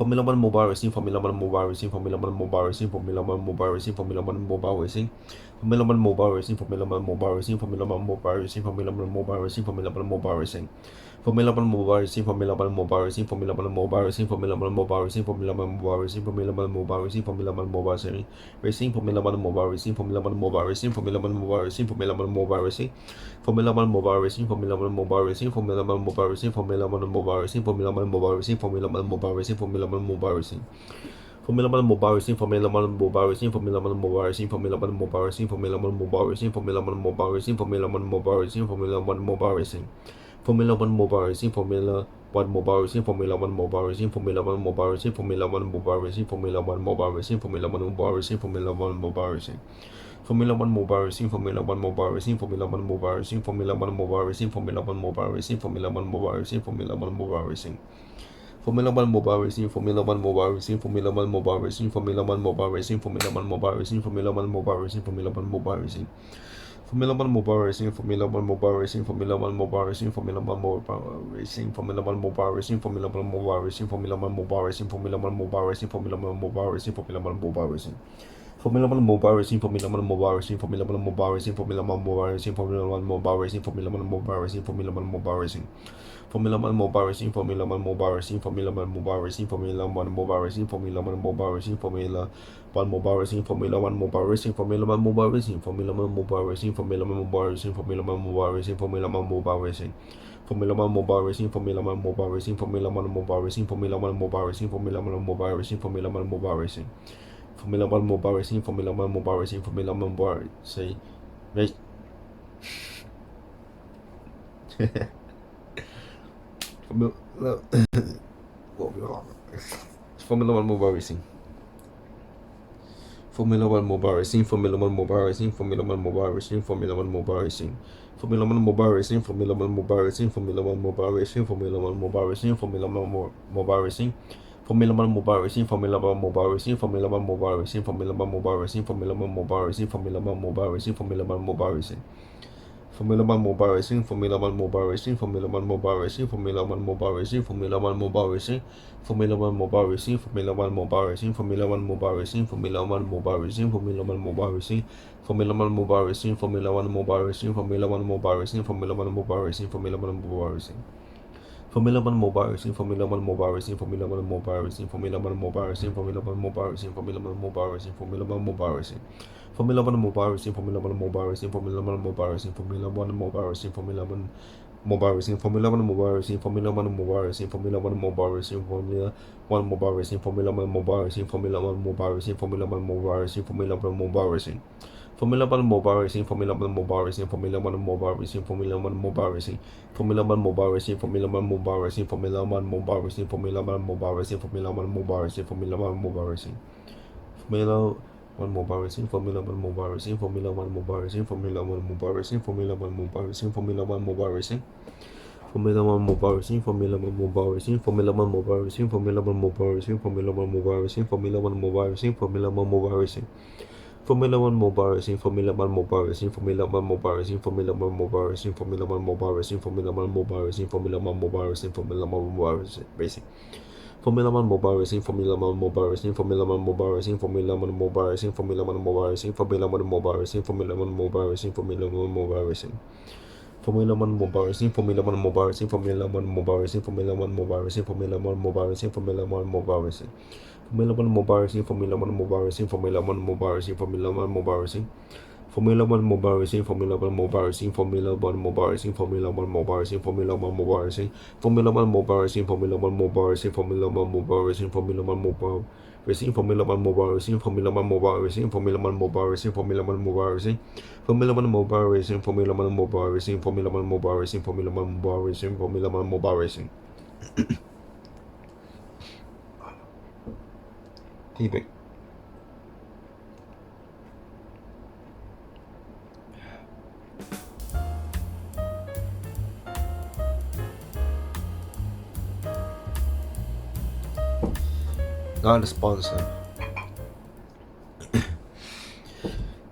Formula One Mobile Racing, Formula One Mobile Racing, Formula One Mobile Racing, Formula One Mobile Racing, Formula One Mobile Racing, Formula One Mobile Racing, Formula One Mobile Racing, Formula One Mobile Racing, Formula One Mobile Racing, Formula One Mobile Racing. Formula One Mobile Racing, Formula One Mobile Racing, Formula One Mobile Racing, Formula One Mobile Racing, Formula One Mobile Racing, Formula One Mobile Racing, Formula One Mobile Racing, Formula One Mobile Racing, Formula One Mobile Racing, Formula One Mobile Racing, Formula One Mobile Racing, Formula One Mobile Racing, Formula One Mobile Racing, Formula One Mobile Racing, Formula One Mobile Racing, Formula One Mobile Racing, Formula One Mobile Racing, Formula One Mobile Racing. Formula One Mobile Racing, Formula One Mobile Racing, Formula One Mobile Racing, Formula One Mobile Racing, Formula One Mobile Racing, Formula One Mobile Racing, Formula One Mobile Racing, Formula One Mobile Racing, Formula One Mobile Racing, Formula One Mobile Racing, Formula One Mobile Racing, Formula One Mobile Racing, Formula One Mobile Racing, Formula One Mobile Racing, Formula One Mobile Racing, Formula One Mobile Racing. Formula One Mobile Racing, Formula One Mobile Racing, Formula One Mobile Racing, Formula One Mobile Racing, Formula One Mobile Racing, Formula One Mobile Racing, Formula One Mobile Racing. Formula One Mobile Racing, Formula One Mobile Racing, Formula One Mobile Racing, Formula One Mobile Racing, Formula One Mobile Racing, Formula One Mobile Racing, Formula One Mobile Racing. Formula One Mobile Racing, Formula One Mobile Racing, Formula One Mobile Racing, Formula One Mobile Racing, Formula One Mobile Racing, Formula One Mobile Racing, Formula One Mobile Racing, Formula One Mobile Racing, Formula One Mobile Racing, Formula One Mobile Racing. Formula One Mobile Racing, Formula One Mobile Racing, Formula One Mobile Racing, Formula One Mobile Racing, Formula One Mobile Racing, Formula One Mobile Racing, Formula One Mobile Racing. Formula One Mobile Racing, Formula One Mobile Racing, Formula One Mobile Racing, Formula One Mobile Racing, Formula One Mobile Racing, Formula One Mobile Racing, Formula One Mobile Racing, Formula One Mobile Racing, Formula One Mobile Racing, Formula One Mobile Racing, Formula One Mobile Racing, Formula One Mobile Racing. Formula One Mobile Racing, Formula One Mobile Racing, Formula One Mobile Racing, Formula One Mobile Racing, Formula One Mobile Racing, Formula One Mobile Racing. Formula One Mobile Racing, Formula One Mobile Racing, Formula One Mobile Racing. Formula One Mobile Racing. Formula One Mobile Racing, Formula One Mobile Racing, Formula One Mobile Racing, Formula One Mobile Racing. Formula One Mobile Racing, Formula One Mobile Racing, Formula One Mobile Racing, Formula One Mobile Racing, Formula One Mobile Racing. Formula One Mobile Racing, Formula One Mobile Racing, Formula One Mobile Racing, Formula One Mobile Racing, Formula One Mobile Racing, Formula One Mobile Racing, Formula One Mobile Racing. Formula One Mobile Racing, Formula One Mobile Racing, Formula One Mobile Racing, Formula One Mobile Racing, Formula One Mobile Racing, Formula One Mobile Racing, Formula One Mobile Racing, Formula One Mobile Racing, Formula One Mobile Racing, Formula One Mobile Racing, Formula One Mobile Racing, Formula One Mobile Racing, Formula One Mobile Racing, Formula One Mobile Racing, Formula One Mobile Racing. Formula One Mobile Racing, Formula One Mobile Racing, Formula One Mobile Racing, Formula One Mobile Racing, Formula One Mobile Racing, Formula One Mobile Racing, Formula One Mobile Racing. Formula One Mobile Racing, Formula One Mobile Racing, Formula One Mobile Racing, Formula One Mobile Racing, Formula One Mobile Racing, Formula One Mobile Racing, Formula One Mobile Racing, Formula One Mobile Racing, Formula One Mobile Racing, Formula One Mobile Racing, Formula One Mobile Racing, Formula One Mobile Racing, Formula One Mobile Racing. Formula One Mobile Racing, Formula One Mobile Racing, Formula One Mobile Racing, Formula One Mobile Racing, Formula One Mobile Racing, Formula One Mobile Racing, Formula One Mobile Racing, Formula One Mobile Racing, Formula One Mobile Racing, Formula One Mobile Racing, Formula One Mobile Racing, Formula One Mobile Racing, Formula One Mobile Racing, Formula One Mobile Racing, Formula One Mobile Racing, Formula One Mobile Racing. Formula One Mobile Racing, Formula One Mobile Racing, Formula One Mobile Racing, Formula One Mobile Racing, Formula One Mobile Racing, Formula One Mobile Racing, Formula One Mobile Racing. Formula One Mobile Racing, Formula One Mobile Racing, Formula One Mobile Racing, Formula One Mobile Racing, Formula One Mobile Racing, Formula One Mobile Racing, Formula One Mobile Racing, Formula One Mobile Racing. Formula One Mobile Racing, Formula One Mobile Racing, Formula One Mobile Racing, Formula One Mobile Racing, Formula One Mobile Racing, Formula One Mobile Racing, Formula One Mobile Racing, Formula One Mobile Racing. Formula One Mobile Racing, Formula One Mobile Racing, Formula One Mobile Racing, Formula One Mobile Racing, Formula One Mobile Racing, Formula One Mobile Racing. Formula One Mobile Racing, Formula One Mobile Racing, Formula One Mobile Racing, Formula One Mobile Racing. Formula One Mobile Racing, Formula One Mobile Racing, Formula One Mobile Racing, Formula One Mobile Racing, Formula One Mobile Racing, Formula One Mobile Racing, Formula One Mobile Racing, Formula One Mobile Racing, Formula One Mobile Racing, Formula One Mobile Racing, Formula One Mobile Racing, Formula One Mobile Racing, Formula One Mobile Racing, Formula One Mobile Racing, Formula One Mobile Racing, Formula One Mobile Racing, Formula One Mobile Racing, Formula One Mobile Racing. Keep it. Not a sponsor.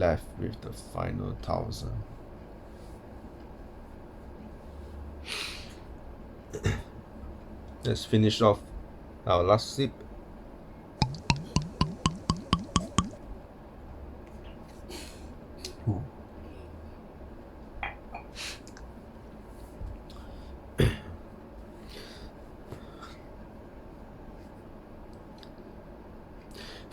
left with the final 1,000. Let's finish off our last sip.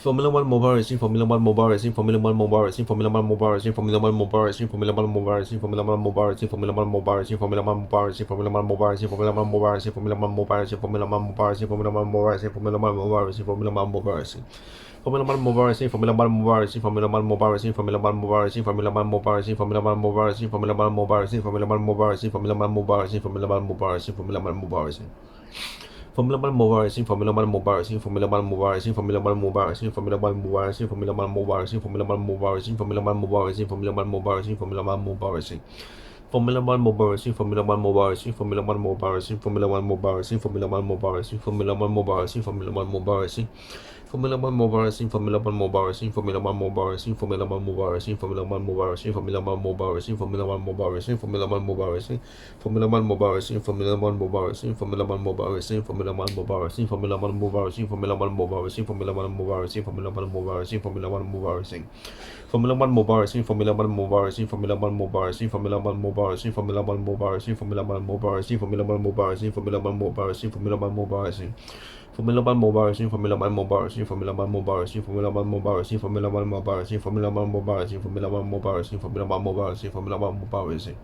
Formula One Mobile Racing, Formula One Mobile Racing, Formula One Mobile Racing, Formula One Mobile Racing, Formula One Mobile Racing, Formula One Mobile Racing, Formula One Mobile Racing, Formula One Mobile Racing, Formula One Mobile Racing, Formula One Mobile Racing, Formula One Mobile Racing, Formula One Mobile Racing, Formula One Mobile Racing, Formula One Mobile Racing, Formula One Mobile Racing, Formula One Mobile Racing. Formula One Mobile Racing, Formula One Mobile Racing, Formula One Mobile Racing, Formula One Mobile Racing, Formula One Mobile Racing, Formula One Mobile Racing, Formula One Mobile Racing, Formula One Mobile Racing, Formula One Mobile Racing, Formula One Mobile Racing, Formula One Mobile Racing. Formula One Mobile Racing, Formula One Mobile Racing, Formula One Mobile Racing, Formula One Mobile Racing, Formula One Mobile Racing, Formula One Mobile Racing, Formula One Mobile Racing, Formula One Mobile Racing, Formula One Mobile Racing, Formula One Mobile Racing. Formula One Mobile Racing, Formula One Mobile Racing, Formula One Mobile Racing, Formula One Mobile Racing, Formula One Mobile Racing, Formula One Mobile Racing, Formula One Mobile Racing. Formula One Mobile Racing, Formula One Mobile Racing, Formula One Mobile Racing, Formula One Mobile Racing, Formula One Mobile Racing, Formula One Mobile Racing, Formula One Mobile Racing, Formula One Mobile Racing, Formula One Mobile Racing, Formula One Mobile Racing, Formula One Mobile Racing, Formula One Mobile Racing, Formula One Mobile Racing, Formula One Mobile Racing, Formula One Mobile Racing, Formula One Mobile Racing, Formula One Mobile Racing. Formula One Mobile Racing, Formula One Mobile Racing, Formula One Mobile Racing, Formula One Mobile Racing, Formula One Mobile Racing, Formula One Mobile Racing, Formula One Mobile Racing, Formula One Mobile Racing, Formula One Mobile Racing. Formula One Mobile Racing, Formula One Mobile Racing, Formula One Mobile Racing, Formula One Mobile Racing, Formula One Mobile Racing, Formula One Mobile Racing, Formula One Mobile Racing, Formula One Mobile Racing, Formula One Mobile Racing. Formula One Mobile Racing, Formula One Mobile Racing, Formula One Mobile Racing, Formula One Mobile Racing, Formula One Mobile Racing, Formula One Mobile Racing, Formula One Mobile Racing, Formula One Mobile Racing.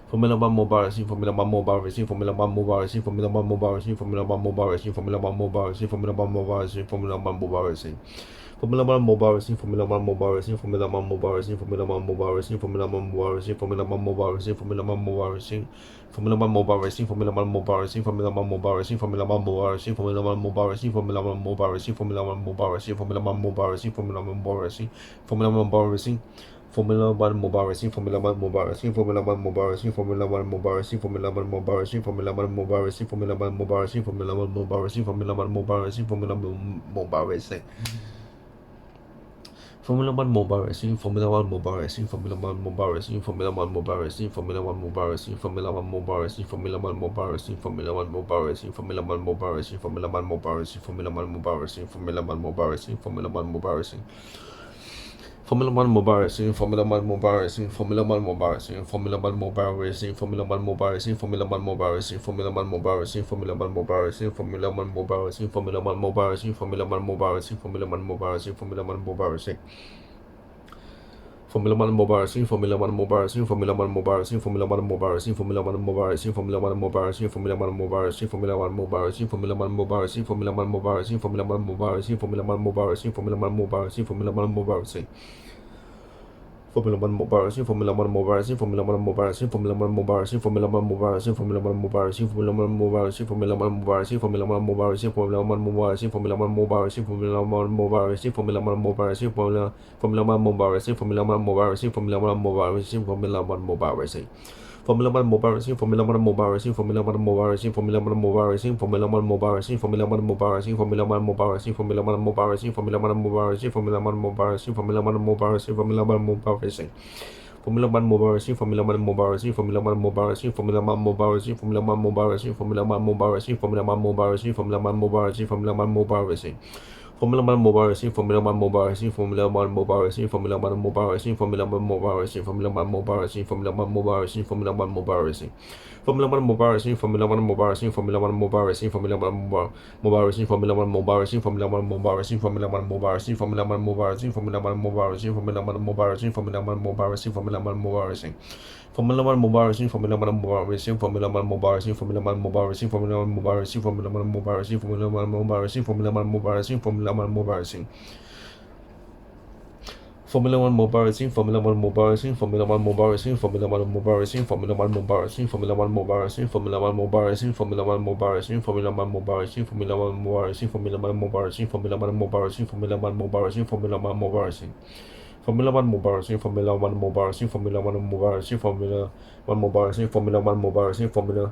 Formula One Mobile Racing, Formula One Mobile Racing, Formula One Mobile Racing, Formula One Mobile Racing, Formula One Mobile Racing, Formula One Mobile Racing, Formula One Mobile Racing, Formula One Mobile Racing, Formula One Mobile Racing, Formula One Mobile Racing, Formula One Mobile Racing, Formula One Mobile Racing, Formula One Mobile Racing, Formula One Mobile Racing, Formula One Mobile Racing, Formula One Mobile Racing, Formula One Mobile Racing. Formula One Mobile Racing, Formula One Mobile Racing, Formula One Mobile Racing, Formula One Mobile Racing, Formula One Mobile Racing, Formula One Mobile Racing, Formula One Mobile Racing, Formula One Mobile Racing, Formula One Mobile Racing, Formula One Mobile Racing. Formula One Mobile Racing, Formula One Mobile Racing, Formula One Mobile Racing, Formula One Mobile Racing, Formula One Mobile Racing, Formula One Mobile Racing, Formula One Mobile Racing, Formula One Mobile Racing, Formula One Mobile Racing, Formula One Mobile Racing, Formula One Mobile Racing, Formula One Mobile Racing, Formula One Mobile Racing. Formula One Mobile Racing, Formula One Mobile Racing, Formula One Mobile Racing, Formula One Mobile Racing, Formula One Mobile Racing, Formula One Mobile Racing, Formula One Mobile Racing, Formula One Mobile Racing, Formula One Mobile Racing, Formula One Mobile Racing, Formula One Mobile Racing, Formula One Mobile Racing, Formula One Mobile Racing. Formula One Mobile Racing, Formula One Mobile Racing, Formula One Mobile Racing, Formula One Mobile Racing, Formula One Mobile Racing, Formula One Mobile Racing, Formula One Mobile Racing, Formula One Mobile Racing, Formula One Mobile Racing, Formula One Mobile Racing, Formula One Mobile Racing, Formula One Mobile Racing, Formula One Mobile Racing, Formula One Mobile Racing. Formula One Mobile Racing, Formula One Mobile Racing, Formula One Mobile Racing, Formula One Mobile Racing, Formula One Mobile Racing, Formula One Mobile Racing, Formula One Mobile Racing, Formula One Mobile Racing, Formula One Mobile Racing, Formula One Mobile Racing, Formula One Mobile Racing, Formula One Mobile Racing, Formula One Mobile Racing, Formula One Mobile Racing, Formula One Mobile Racing, Formula One Mobile Racing, Formula One Mobile Racing. Formula One Mobile Racing, Formula One Mobile Racing, Formula One Mobile Racing, Formula One Mobile Racing, Formula One Mobile Racing, Formula One Mobile Racing, Formula One Mobile Racing, Formula One Mobile Racing, Formula One Mobile Racing, Formula One Mobile Racing, Formula One Mobile Racing, Formula One Mobile Racing. Formula One Mobile Racing, Formula One Mobile Racing, Formula One Mobile Racing, Formula One Mobile Racing, Formula One Mobile Racing, Formula One Mobile Racing, Formula One Mobile Racing, Formula One Mobile Racing, Formula One Mobile Racing. Formula One Mobile Racing, Formula One Mobile Racing, Formula One Mobile Racing, Formula One Mobile Racing, Formula One Mobile Racing, Formula One Mobile Racing, Formula One Mobile Racing, Formula One Mobile Racing. Formula One Mobile Racing, Formula One Mobile Racing, Formula One Mobile Racing, Formula One Mobile Racing, Formula One Mobile Racing, Formula One Mobile Racing, Formula One Mobile Racing, Formula One Mobile Racing, Formula One Mobile Racing, Formula One Mobile Racing, Formula One Mobile Racing, Formula One Mobile Racing. Formula One Mobile Racing, Formula One Mobile Racing, Formula One Mobile Racing, Formula One Mobile Racing, Formula One Mobile Racing, Formula One Mobile Racing, Formula One Mobile Racing, Formula One Mobile Racing, Formula One Mobile Racing. Formula One Mobile Racing, Formula One Mobile Racing, Formula One Mobile Racing, Formula One Mobile Racing, Formula One Mobile Racing, Formula One Mobile Racing, Formula One Mobile Racing, Formula One Mobile Racing, Formula One Mobile Racing, Formula One Mobile Racing, Formula One Mobile Racing, Formula One Mobile Racing, Formula One Mobile Racing, Formula One Mobile Racing. Formula One Mobile Racing, Formula One Mobile Racing, Formula One Mobile Racing, Formula One Mobile Racing, Formula One Mobile Racing, Formula